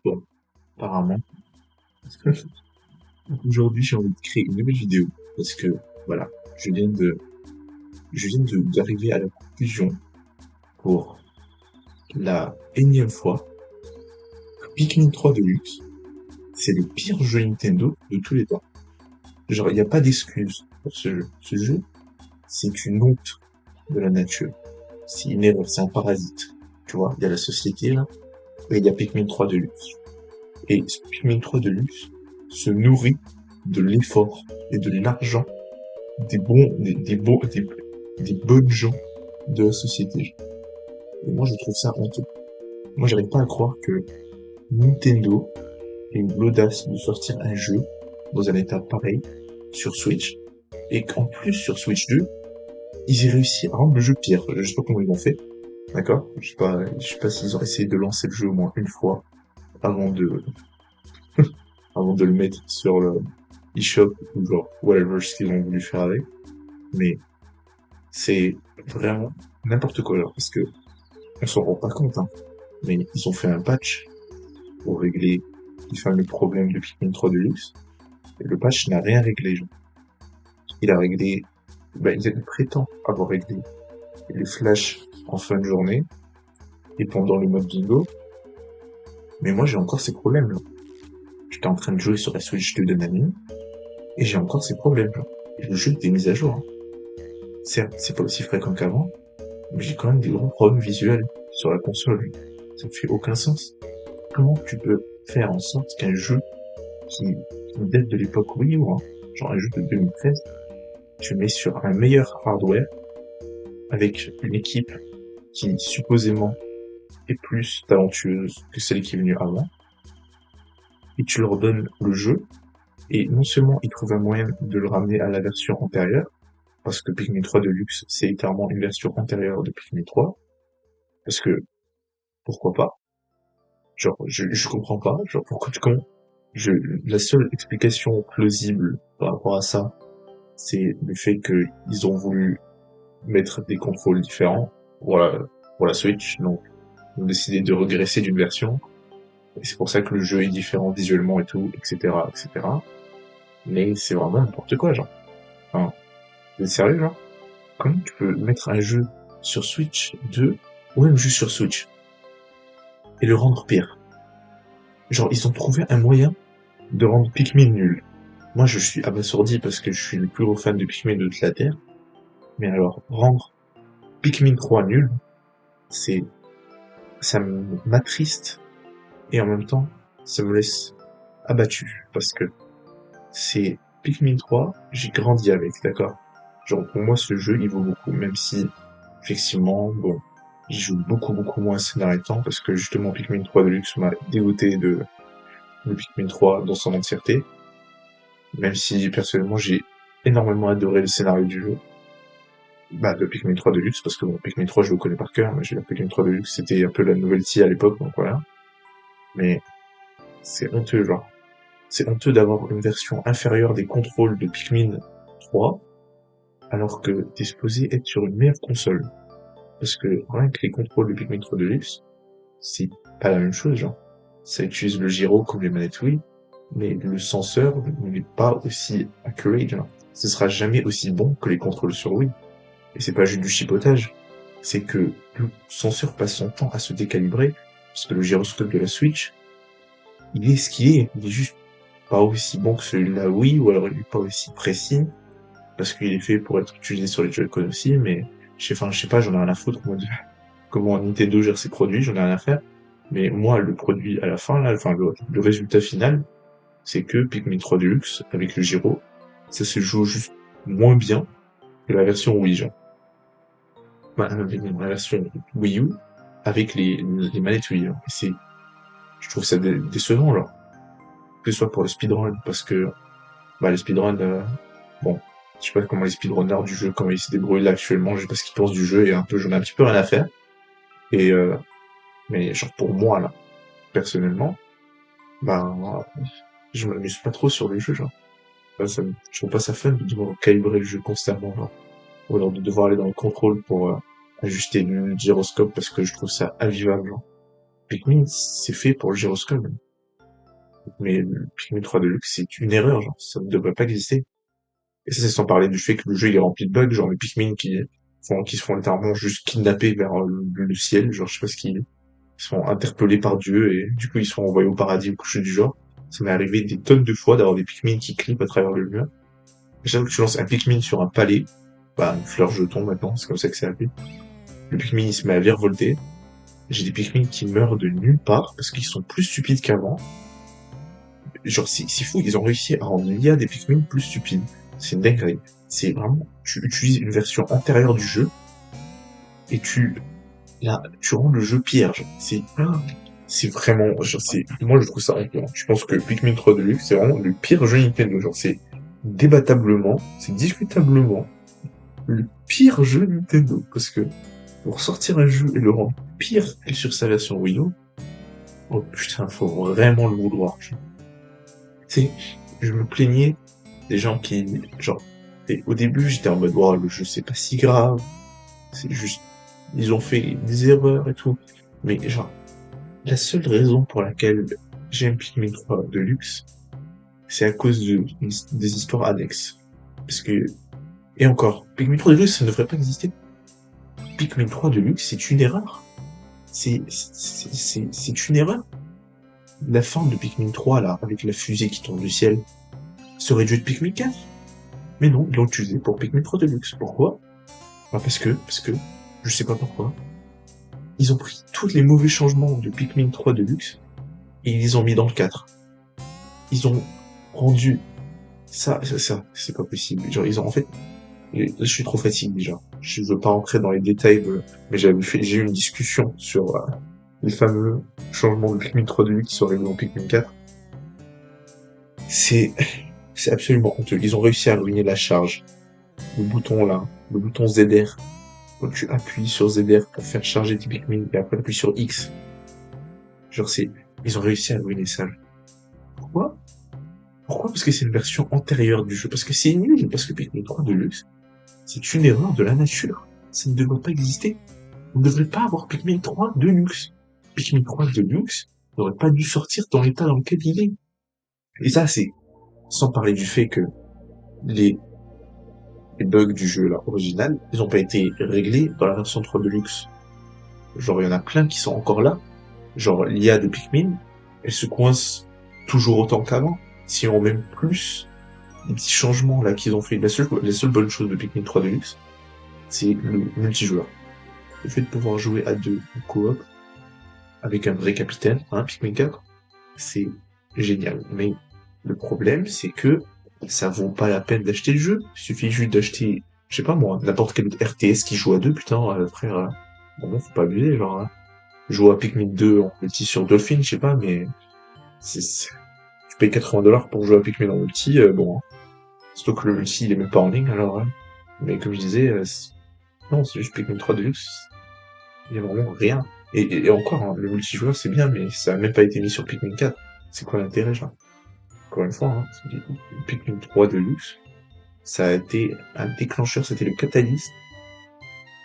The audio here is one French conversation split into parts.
Bon, apparemment, aujourd'hui, j'ai envie de créer une nouvelle vidéo parce que, voilà, je viens de, d'arriver à la conclusion pour la énième fois que Pikmin 3 Deluxe, c'est le pire jeu Nintendo de tous les temps. Genre, il n'y a pas d'excuse pour ce jeu. Ce jeu, c'est une honte de la nature. C'est une erreur, c'est un parasite. Tu vois, il y a la société, là, et il y a Pikmin 3 Deluxe. Et ce Pikmin 3 Deluxe se nourrit de l'effort et de l'argent des bonnes gens de la société. Et moi, je trouve ça honteux. Moi, j'arrive pas à croire que Nintendo ait eu l'audace de sortir un jeu dans un état pareil sur Switch, et qu'en plus, sur Switch 2, ils aient réussi à rendre le jeu pire. Je sais pas comment ils l'ont fait, d'accord? Je sais pas s'ils ont essayé de lancer le jeu au moins une fois avant de, avant de le mettre sur le eShop ou genre whatever ce qu'ils ont voulu faire avec. Mais c'est vraiment n'importe quoi, alors, parce que on s'en rend pas compte, hein. Mais ils ont fait un patch pour régler les fameux problèmes de Pikmin 3 Deluxe. Et le patch n'a rien réglé, genre. Il a réglé, il prétend avoir réglé les flashs en fin de journée et pendant le mode bingo. Mais moi, j'ai encore ces problèmes, là. J'étais en train de jouer sur la Switch 2 de Nani et j'ai encore ces problèmes, là. Et le jeu est mis à jour, hein. Certes, c'est pas aussi fréquent qu'avant, mais j'ai quand même des gros problèmes visuels sur la console. Ça ne fait aucun sens. Comment tu peux faire en sorte qu'un jeu qui date de l'époque Wii U, hein, genre un jeu de 2013, tu le mets sur un meilleur hardware avec une équipe qui supposément est plus talentueuse que celle qui est venue avant, et tu leur donnes le jeu, et non seulement ils trouvent un moyen de le ramener à la version antérieure, parce que Pikmin 3 Deluxe, c'est littéralement une version antérieure de Pikmin 3, parce que, pourquoi pas? Genre, je comprends pas, genre, la seule explication plausible par rapport à ça, c'est le fait qu'ils ont voulu mettre des contrôles différents pour la Switch, donc ils ont décidé de régresser d'une version, et c'est pour ça que le jeu est différent visuellement et tout, etc., etc. Mais c'est vraiment n'importe quoi, genre. Enfin, c'est sérieux, genre? Comment tu peux mettre un jeu sur Switch 2, ou même juste sur Switch, et le rendre pire? Genre, ils ont trouvé un moyen de rendre Pikmin nul. Moi, je suis abasourdi parce que je suis le plus gros fan de Pikmin de toute la Terre. Mais alors, rendre Pikmin 3 nul, c'est, ça m'attriste, et en même temps, ça me laisse abattu, parce que c'est Pikmin 3, j'ai grandi avec, d'accord? Genre, pour moi, ce jeu, il vaut beaucoup, même si, effectivement, bon, j'y joue beaucoup moins ces derniers temps, parce que justement, Pikmin 3 Deluxe m'a dégoûté de Pikmin 3 dans son entièreté, même si, personnellement, j'ai énormément adoré le scénario du jeu. De Pikmin 3 Deluxe, parce que bon, Pikmin 3, je le connais par cœur, mais j'ai Pikmin 3 Deluxe, c'était un peu la nouvelle à l'époque, donc voilà. Mais c'est honteux, genre. C'est honteux d'avoir une version inférieure des contrôles de Pikmin 3, alors que t'es supposé être sur une meilleure console. Parce que rien que les contrôles de Pikmin 3 Deluxe, c'est pas la même chose, genre. Ça utilise le gyro comme les manettes Wii, mais le senseur n'est pas aussi accurate, genre. Ce sera jamais aussi bon que les contrôles sur Wii. Et c'est pas juste du chipotage, c'est que le senseur passe son temps à se décalibrer, parce que le gyroscope de la Switch, il est ce qu'il est, il est juste pas aussi bon que celui de la Wii, ou alors il est pas aussi précis, parce qu'il est fait pour être utilisé sur les Joy-Con aussi, mais je sais pas, j'en ai rien à foutre, moi, de comment Nintendo gère ses produits, j'en ai rien à faire. Mais moi, le produit à la fin, là, enfin, le résultat final, c'est que Pikmin 3 Deluxe, avec le gyro, ça se joue juste moins bien que la version Wii, genre. La version Wii U, avec les manettes Wii, genre. Et je trouve ça décevant, genre. Que ce soit pour le speedrun, parce que, le speedrun, bon, je sais pas comment les speedrunners du jeu, comment ils se débrouillent là actuellement, je sais pas ce qu'ils pensent du jeu, et j'en ai un petit peu rien à faire. Et, mais genre pour moi, là, personnellement, ben, je m'amuse pas trop sur le jeu, genre. Je trouve pas ça fun de devoir calibrer le jeu constamment, genre. Ou alors de devoir aller dans le contrôle pour ajuster le gyroscope parce que je trouve ça invivable, genre. Pikmin, c'est fait pour le gyroscope. Mais le Pikmin 3 Deluxe, c'est une erreur, genre, ça ne devrait pas exister. Et ça, c'est sans parler du fait que le jeu il est rempli de bugs, genre les Pikmin qui se font littéralement juste kidnapper vers le ciel, genre je sais pas ce qu'ils ils sont interpellés par Dieu et du coup ils sont envoyés au paradis ou quelque chose du genre. Ça m'est arrivé des tonnes de fois d'avoir des Pikmin qui clippent à travers le mur. Et chaque fois que tu lances un Pikmin sur un palais, bah une fleur jeton maintenant, c'est comme ça que c'est appelé. Le Pikmin il se met à virevolter. J'ai des Pikmin qui meurent de nulle part parce qu'ils sont plus stupides qu'avant. Genre c'est fou, ils ont réussi à rendre l'IA des Pikmin plus stupides. C'est une dinguerie. C'est vraiment, tu utilises une version antérieure du jeu et tu rends le jeu pire. Genre. C'est vraiment, genre moi je trouve ça honteux. Je pense que Pikmin 3 Deluxe c'est vraiment le pire jeu Nintendo. Genre c'est débattablement, c'est discutablement le pire jeu Nintendo parce que pour sortir un jeu et le rendre pire que sur sa version Wii U, oh putain, faut vraiment le vouloir. Tu je me plaignais des gens qui, genre, et au début, j'étais en mode, oh, le jeu, c'est pas si grave. C'est juste, ils ont fait des erreurs et tout. Mais, genre, la seule raison pour laquelle j'aime Pikmin 3 Deluxe, c'est à cause des histoires annexes. Parce que, et encore, Pikmin 3 Deluxe, ça ne devrait pas exister. Pikmin 3 Deluxe, c'est une erreur. C'est une erreur. La fin de Pikmin 3, là, avec la fusée qui tombe du ciel, ça aurait dû être Pikmin 4. Mais non, ils l'ont utilisé pour Pikmin 3 Deluxe. Pourquoi? Bah parce que, je sais pas pourquoi, ils ont pris tous les mauvais changements de Pikmin 3 Deluxe et ils les ont mis dans le 4. Ils ont rendu ça, c'est pas possible. Genre, ils ont en fait, là, je suis trop fatigué déjà. Je veux pas rentrer dans les détails, mais j'ai eu une discussion sur les fameux changements de Pikmin 3 Deluxe qui sont arrivés dans Pikmin 4. C'est, c'est absolument honteux. Ils ont réussi à ruiner la charge. Le bouton là, le bouton ZR. Quand tu appuies sur ZR pour faire charger tes Pikmin, et après t'appuies sur X. Genre ils ont réussi à ruiner ça. Pourquoi? Pourquoi? Parce que c'est une version antérieure du jeu. Parce que c'est nul. Parce que Pikmin 3 Deluxe, c'est une erreur de la nature. Ça ne devrait pas exister. On ne devrait pas avoir Pikmin 3 Deluxe. Pikmin 3 Deluxe n'aurait pas dû sortir dans l'état dans lequel il est. Et ça, c'est sans parler du fait que les les bugs du jeu là original, ils ont pas été réglés dans la version 3 Deluxe. Genre il y en a plein qui sont encore là. Genre l'IA de Pikmin, elle se coince toujours autant qu'avant. Si on même plus les petits changements là qu'ils ont fait, la seule bonne chose de Pikmin 3 Deluxe, c'est le multijoueur. Le fait de pouvoir jouer à deux en coop avec un vrai capitaine, hein, Pikmin 4, c'est génial. Mais le problème, c'est que ça vaut pas la peine d'acheter le jeu. Il suffit juste d'acheter, je sais pas moi, n'importe quel autre RTS qui joue à deux, putain, frère. Bon, faut pas abuser, genre. Jouer à Pikmin 2 en multi sur Dolphin, je sais pas, mais tu payes $80 pour jouer à Pikmin en multi, bon. Hein. Surtout que le multi, il est même pas en ligne, alors. Hein. Mais comme je disais, non, c'est juste Pikmin 3 Deluxe. Il y a vraiment rien. Et encore, hein, le multijoueur, c'est bien, mais ça a même pas été mis sur Pikmin 4. C'est quoi l'intérêt, genre? Encore une fois, hein, Pikmin 3 Deluxe, ça a été un déclencheur, c'était le catalyste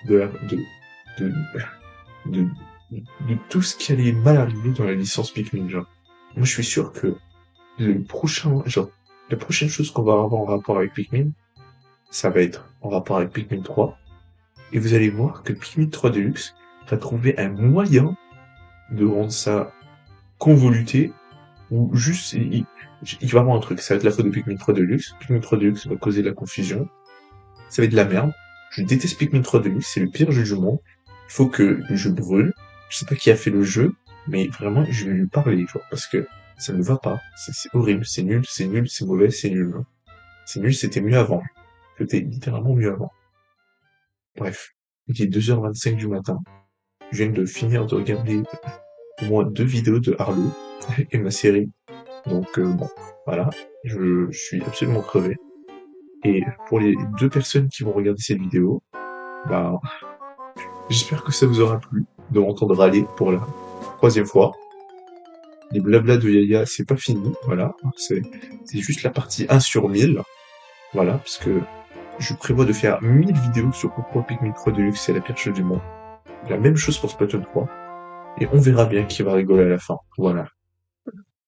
de, de, de, de tout ce qui allait mal arriver dans la licence Pikmin, genre. Moi, je suis sûr que la prochaine chose qu'on va avoir en rapport avec Pikmin, ça va être en rapport avec Pikmin 3, et vous allez voir que Pikmin 3 Deluxe va trouver un moyen de rendre ça convoluté, ou juste, il va y avoir un truc, ça va être la faute de Pikmin 3 Deluxe, Pikmin 3 Deluxe va causer de la confusion, ça va être de la merde, je déteste Pikmin 3 Deluxe, c'est le pire jeu du monde, il faut que le jeu brûle, je sais pas qui a fait le jeu, mais vraiment, je vais lui parler, genre, parce que ça ne va pas, c'est horrible, c'est nul, c'est mauvais, c'est nul. C'est nul, c'était mieux avant. C'était littéralement mieux avant. Bref, il est 2h25 du matin, je viens de finir de regarder au moins 2 vidéos de Harlow et ma série. Donc bon, voilà, je suis absolument crevé. Et pour les 2 personnes qui vont regarder cette vidéo, bah, j'espère que ça vous aura plu de m'entendre râler pour la 3e fois. Les blabla de Yaya, c'est pas fini, voilà, c'est juste la partie 1 sur 1000, voilà, parce que je prévois de faire 1000 vidéos sur pourquoi Pikmin 3 Deluxe c'est la pire chose du monde. La même chose pour Splatoon 3, et on verra bien qui va rigoler à la fin, voilà.